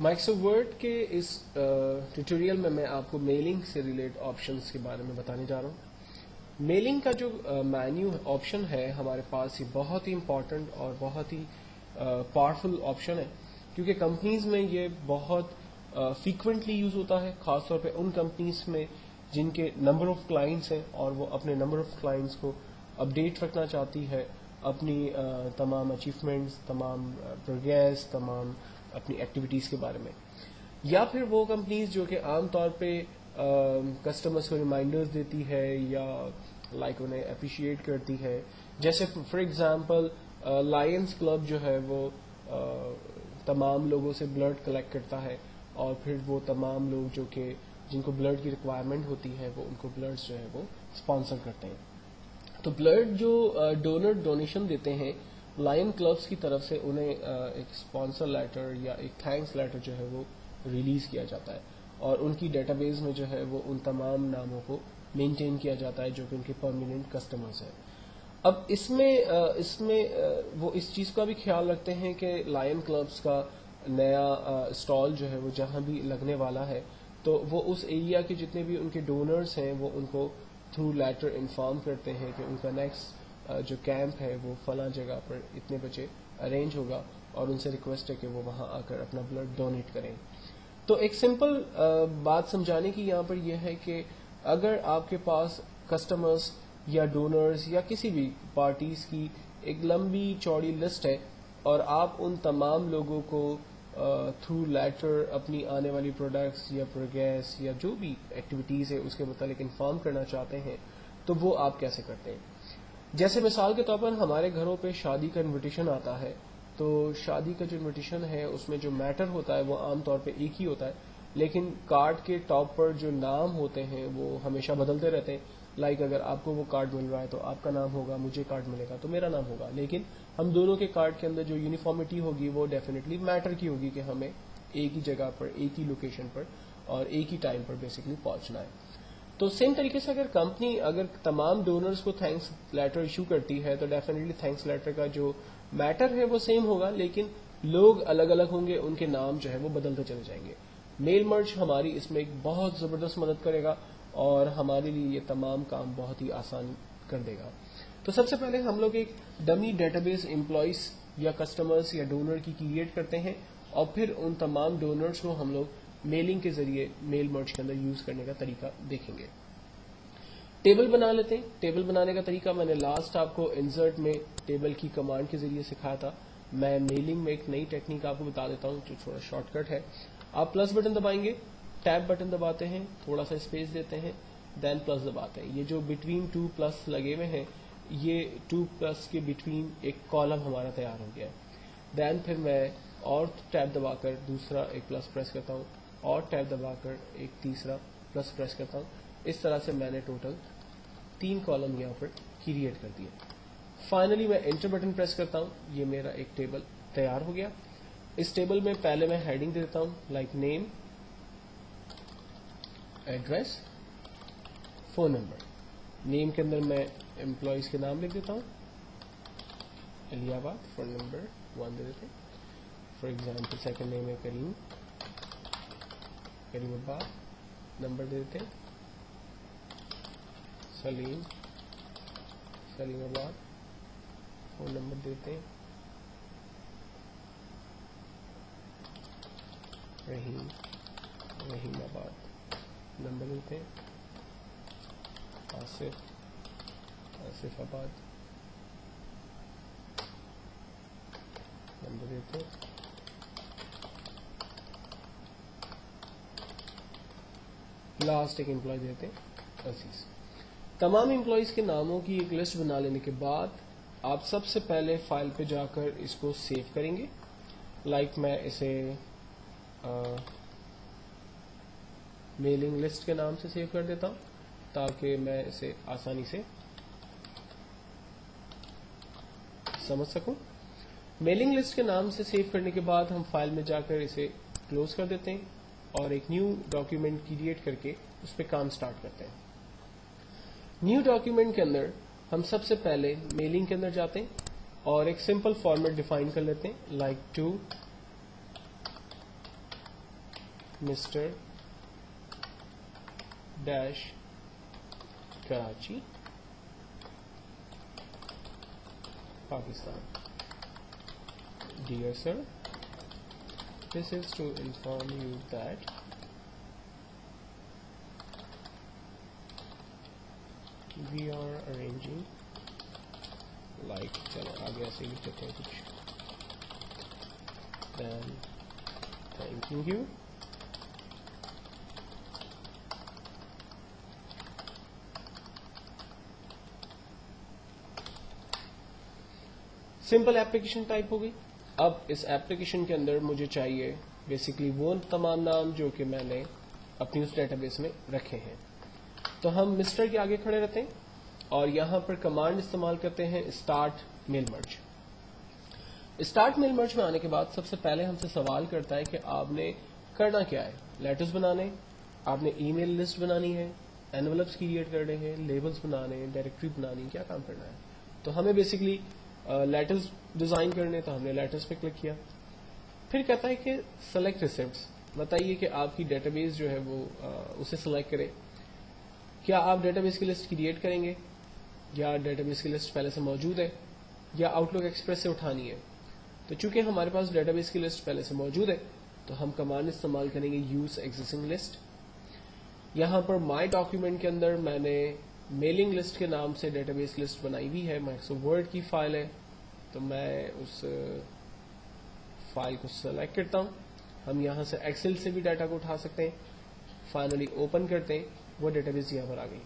Microsoft word کے اس tutorial میں آپ کو میلنگ سے ریلیٹ آپشنس کے بارے میں بتانے جا رہا ہوں. میلنگ کا جو مینیو آپشن ہے ہمارے پاس، یہ بہت ہی امپورٹنٹ اور بہت ہی پاورفل آپشن ہے، کیونکہ کمپنیز میں یہ بہت فریکوینٹلی یوز ہوتا ہے، خاص طور پہ ان کمپنیز میں جن کے نمبر آف کلائنٹس ہیں اور وہ اپنے نمبر آف کلائنٹس کو اپڈیٹ رکھنا چاہتی ہے، اپنی تمام اچیومنٹس، تمام پروگریس، تمام اپنی ایکٹیویٹیز کے بارے میں. یا پھر وہ کمپنیز جو کہ عام طور پہ کسٹمرز کو ریمائنڈرز دیتی ہے یا انہیں اپریشیٹ کرتی ہے، جیسے فار ایگزامپل لائنز کلب جو ہے وہ تمام لوگوں سے بلڈ کلیکٹ کرتا ہے، اور پھر وہ تمام لوگ جو کہ جن کو بلڈ کی ریکوائرمنٹ ہوتی ہے وہ ان کو بلڈ جو ہے وہ اسپانسر کرتے ہیں. تو بلڈ جو ڈونر ڈونیشن دیتے ہیں لائن کلبس کی طرف سے، انہیں ایک اسپانسر لیٹر یا ایک تھینکس لیٹر جو ہے وہ ریلیز کیا جاتا ہے، اور ان کی ڈیٹا بیس میں جو ہے وہ ان تمام ناموں کو مینٹین کیا جاتا ہے جو کہ ان کے پرماننٹ کسٹمرز ہیں. اب اس میں وہ اس چیز کا بھی خیال رکھتے ہیں کہ لائن کلبس کا نیا اسٹال جو ہے وہ جہاں بھی لگنے والا ہے تو وہ اس ایریا کے جتنے بھی ان کے ڈونرز ہیں وہ ان کو تھرو لیٹر انفارم کرتے ہیں کہ ان کا نیکسٹ جو کیمپ ہے وہ فلاں جگہ پر اتنے بجے ارینج ہوگا، اور ان سے ریکویسٹ ہے کہ وہ وہاں آ کر اپنا بلڈ ڈونیٹ کریں. تو ایک سمپل بات سمجھانے کی یہاں پر یہ ہے کہ اگر آپ کے پاس کسٹمرز یا ڈونرز یا کسی بھی پارٹیز کی ایک لمبی چوڑی لسٹ ہے، اور آپ ان تمام لوگوں کو تھرو لیٹر اپنی آنے والی پروڈکٹس یا پروگریس یا جو بھی ایکٹیویٹیز ہے اس کے متعلق انفارم کرنا چاہتے ہیں، تو وہ آپ کیسے کرتے ہیں؟ جیسے مثال کے طور پر ہمارے گھروں پہ شادی کا انویٹیشن آتا ہے، تو شادی کا جو انویٹیشن ہے اس میں جو میٹر ہوتا ہے وہ عام طور پہ ایک ہی ہوتا ہے، لیکن کارڈ کے ٹاپ پر جو نام ہوتے ہیں وہ ہمیشہ بدلتے رہتے ہیں. اگر آپ کو وہ کارڈ مل رہا ہے تو آپ کا نام ہوگا، مجھے کارڈ ملے گا تو میرا نام ہوگا، لیکن ہم دونوں کے کارڈ کے اندر جو یونیفارمٹی ہوگی وہ ڈیفینیٹلی میٹر کی ہوگی کہ ہمیں ایک ہی جگہ پر، ایک ہی لوکیشن پر اور ایک ہی ٹائم پر بیسیکلی پہنچنا ہے. تو سیم طریقے سے اگر کمپنی اگر تمام ڈونرز کو تھینکس لیٹر ایشو کرتی ہے تو ڈیفینیٹلی تھینکس لیٹر کا جو میٹر ہے وہ سیم ہوگا، لیکن لوگ الگ الگ ہوں گے، ان کے نام جو ہے وہ بدلتے چلے جائیں گے. میل مرج ہماری اس میں ایک بہت زبردست مدد کرے گا اور ہمارے لیے یہ تمام کام بہت ہی آسان کر دے گا. تو سب سے پہلے ہم لوگ ایک ڈمی ڈیٹا بیس امپلائیز یا کسٹمرز یا ڈونر کی کریٹ کرتے ہیں، اور پھر ان تمام ڈونرز کو ہم لوگ میلنگ کے ذریعے میل مرج کے اندر یوز کرنے کا طریقہ دیکھیں گے. ٹیبل بنا لیتے ہیں. ٹیبل بنانے کا طریقہ میں نے لاسٹ آپ کو انسرٹ میں ٹیبل کی کمانڈ کے ذریعے سکھایا تھا. میں میلنگ میں ایک نئی ٹیکنیک آپ کو بتا دیتا ہوں جو تھوڑا شارٹ کٹ ہے. آپ پلس بٹن دبائیں گے، ٹیب بٹن دباتے ہیں، تھوڑا سا اسپیس دیتے ہیں، دین پلس دباتے ہیں. یہ جو بٹوین 2 پلس لگے ہوئے ہیں، یہ 2 پلس کے بٹوین ایک کالم ہمارا تیار ہو گیا ہے. دین پھر میں اور ٹیب دبا کر دوسرا ایک پلس پریس کرتا ہوں، اور ٹیب دبا کر ایک تیسرا پلس پریس کرتا ہوں. اس طرح سے میں نے ٹوٹل 3 کالم یہاں پر کریٹ کر دیے. فائنلی میں انٹر بٹن پریس کرتا ہوں، یہ میرا ایک ٹیبل تیار ہو گیا. اس ٹیبل میں پہلے میں ہیڈنگ دے دیتا ہوں لائک نیم، ایڈریس، فون نمبر. نیم کے اندر میں امپلائیز کے نام لکھ دیتا ہوں، علی آباد. فون نمبر 1 دے دیتے ہیں. فار ایگزامپل سیکنڈ نیم ہے کریم، کریم آباد. نمبر دے دیتے ہیں سلیم، سلیم آباد. فون نمبر دیتے ہیں رحیم، رحیم آباد. نمبر دیتے ہیں آصف، آصف آباد. نمبر دیتے ہیں لاسٹ ایک امپلائی دیتے ہیں عزیز. تمام امپلائیز کے ناموں کی ایک لسٹ بنا لینے کے بعد آپ سب سے پہلے فائل پہ جا کر اس کو سیو کریں گے. میں اسے میلنگ لسٹ کے نام سے سیو کر دیتا ہوں تاکہ میں اسے آسانی سے سمجھ سکوں. میلنگ لسٹ کے نام سے سیو کرنے کے بعد ہم فائل میں جا کر اسے کلوز کر دیتے ہیں اور ایک نیو ڈاکیومنٹ کریٹ کر کے اس پہ کام سٹارٹ کرتے ہیں. نیو ڈاکیومنٹ کے اندر ہم سب سے پہلے میلنگ کے اندر جاتے ہیں اور ایک سمپل فارمیٹ ڈیفائن کر لیتے ہیں like to mister dash Karachi Pakistan. Dear sir, this is to inform you that we are arranging, like चलो आगे ऐसे लिख देते हैं कुछ, then thanking you simple application type हो गई. अब इस एप्लीकेशन के अंदर मुझे चाहिए बेसिकली वो तमाम नाम जो कि मैंने अपनी उस डेटाबेस में रखे हैं. तो हम मिस्टर के आगे खड़े रहते हैं और यहां पर कमांड इस्तेमाल करते हैं start mail merge. Start mail merge में आने के बाद सबसे पहले हमसे सवाल करता है कि आपने करना क्या है. लेटर्स बनाने, आपने ईमेल लिस्ट बनानी है, एनवलप्स क्रिएट करने हैं, लेबल्स बनाने हैं, डायरेक्टरी बनानी, क्या काम करना है. तो हमें बेसिकली लेटर्स डिजाइन करने, तो हमने लेटर्स पे क्लिक किया. फिर कहता है कि सेलेक्ट रिसिप्ट्स, बताइए कि आपकी डेटाबेस जो है वो उसे सिलेक्ट करे. क्या आप डेटाबेस की लिस्ट क्रिएट करेंगे या डेटाबेस की लिस्ट पहले से मौजूद है या आउटलुक एक्सप्रेस से उठानी है. तो चूंकि हमारे पास डेटाबेस की लिस्ट पहले से मौजूद है तो हम कमांड इस्तेमाल करेंगे यूज एग्जिस्टिंग लिस्ट. यहां पर माई डॉक्यूमेंट के अंदर मैंने मेलिंग लिस्ट के नाम से डेटाबेस लिस्ट बनाई हुई है. माइक्रोसॉफ्ट वर्ड की फाइल है तो मैं उस फाइल को सेलेक्ट करता हूं. हम यहां से एक्सेल से भी डाटा को उठा सकते हैं. फाइनली ओपन करते हैं, वो डेटाबेस यहां पर आ गई.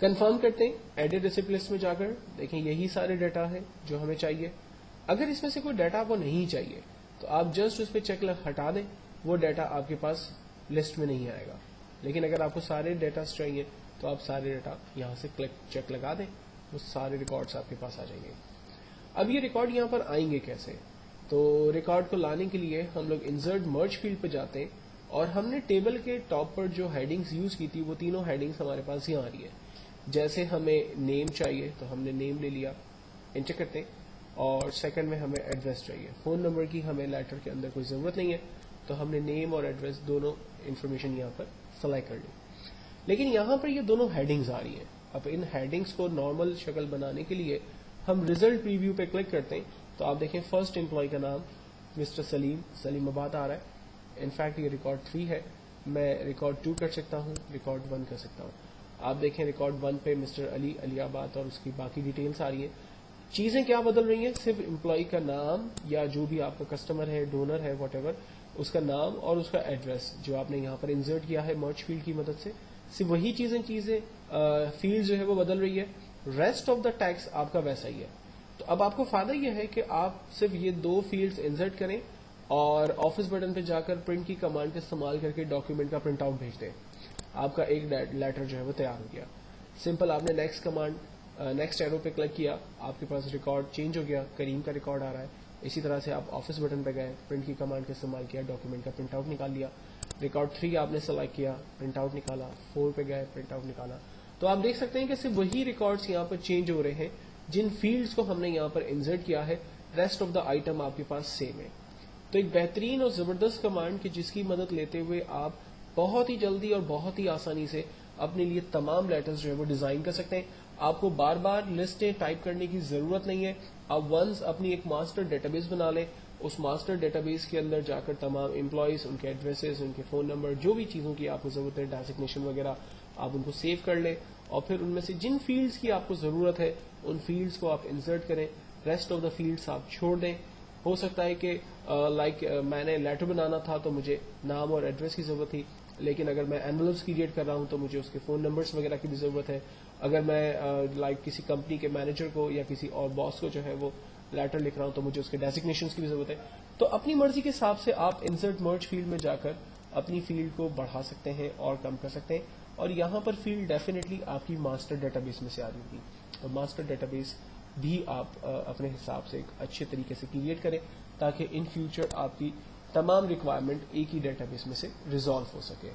कंफर्म करते हैं, एडिट रिसिप्ट लिस्ट में जाकर देखें यही सारे डाटा है जो हमें चाहिए. अगर इसमें से कोई डाटा आपको नहीं चाहिए तो आप जस्ट उस पर चेक हटा दें, वो डाटा आपके पास लिस्ट में नहीं आएगा. लेकिन अगर आपको सारे डाटा चाहिए तो आप सारे डाटा यहां से क्लिक चेक लगा दें, वो सारे रिकॉर्ड्स आपके पास आ जाएंगे. अब ये रिकॉर्ड यहां पर आएंगे कैसे. तो रिकॉर्ड को लाने के लिए हम लोग इंसर्ट मर्ज फील्ड पे जाते हैं और हमने टेबल के टॉप पर जो हेडिंग्स यूज की थी वो तीनों हेडिंग्स हमारे पास यहां आ रही है. जैसे हमें नेम चाहिए तो हमने नेम ले लिया, एंटर करते हैं. और सेकंड में हमें एड्रेस चाहिए. फोन नंबर की हमें लेटर के अंदर कोई जरूरत नहीं है तो हमने नेम और एड्रेस दोनों इन्फॉर्मेशन यहां पर सेलेक्ट कर ली. लेकिन यहां पर ये दोनों हेडिंग्स आ रही हैं. अब इन हेडिंग्स को नॉर्मल शक्ल बनाने के लिए हम रिजल्ट प्रीव्यू पे क्लिक करते हैं तो आप देखें फर्स्ट एम्प्लॉय का नाम मिस्टर सलीमाबाद आ रहा है. इनफैक्ट ये रिकॉर्ड 3 है. मैं रिकॉर्ड 2 कर सकता हूँ, रिकॉर्ड 1 कर सकता हूँ. आप देखें रिकॉर्ड 1 पे मिस्टर अलियाबाद और उसकी बाकी डिटेल्स आ रही है. चीजें क्या बदल रही हैं, सिर्फ एम्प्लॉय का नाम या जो भी आपका कस्टमर है, डोनर है, वॉटएवर, उसका नाम और उसका एड्रेस जो आपने यहाँ पर इंसर्ट किया है मर्ज फील्ड की मदद से, सिर्फ वही चीजें फील्ड जो है वो बदल रही है. रेस्ट ऑफ द टैक्स आपका वैसा ही है. तो अब आपको फायदा यह है कि आप सिर्फ ये 2 फील्ड्स इंसर्ट करें और ऑफिस बटन पे जाकर प्रिंट की कमांड का इस्तेमाल करके डॉक्यूमेंट का प्रिंट आउट भेज दें. आपका एक लेटर जो है वो तैयार हो गया. सिंपल आपने नेक्स्ट एरो पे क्लिक किया, आपके पास रिकॉर्ड चेंज हो गया, करीम का रिकॉर्ड आ रहा है. इसी तरह से आप ऑफिस बटन पे गए, प्रिंट की कमांड का इस्तेमाल किया, डॉक्यूमेंट का प्रिंट आउट निकाल लिया. रिकॉर्ड 3 आपने सेलेक्ट किया, प्रिंट आउट निकाला. 4 पे गए, प्रिंट आउट निकाला. तो आप देख सकते हैं कि सिर्फ वही रिकॉर्ड्स यहाँ पर चेंज हो रहे हैं जिन फील्ड्स को हमने यहाँ पर इंसर्ट किया है. रेस्ट ऑफ द आइटम आपके पास सेम है. तो एक बेहतरीन और जबरदस्त कमांड की जिसकी मदद लेते हुए आप बहुत ही जल्दी और बहुत ही आसानी से अपने लिए तमाम लेटर्स जो है वो डिजाइन कर सकते हैं. आपको बार बार लिस्टें टाइप करने की जरूरत नहीं है. आप वंस अपनी एक मास्टर डेटाबेस बना लें, उस मास्टर डेटाबेस के अंदर जाकर तमाम एम्प्लॉयज, उनके एड्रेसेस, उनके फोन नंबर, जो भी चीजों की आपको जरूरत है, डेजिग्नेशन वगैरह, आप उनको सेव कर लें और फिर उनमें से जिन फील्ड्स की आपको जरूरत है उन फील्ड्स को आप इंसर्ट करें. रेस्ट ऑफ द फील्ड्स आप छोड़ दें. हो सकता है कि मैंने लेटर बनाना था तो मुझे नाम और एड्रेस की जरूरत थी, लेकिन अगर मैं एनवलप्स क्रिएट कर रहा हूं तो मुझे उसके फोन नंबर्स वगैरह की भी जरूरत है. अगर मैं किसी कंपनी के मैनेजर को या किसी और बॉस को जो है वो लेटर लिख रहा हूं तो मुझे उसके डेजिग्नेशन की भी जरूरत है. तो अपनी मर्जी के हिसाब से आप इंसर्ट मर्ज फील्ड में जाकर अपनी फील्ड को बढ़ा सकते हैं और कम कर सकते हैं. और यहाँ पर फील्ड डेफिनेटली आपकी मास्टर डेटाबेस में से आ रही होगी. और मास्टर डेटाबेस भी आप अपने हिसाब से एक अच्छे तरीके से क्रिएट करें ताकि इन फ्यूचर आपकी तमाम रिक्वायरमेंट एक ही डेटाबेस में से रिजॉल्व हो सके.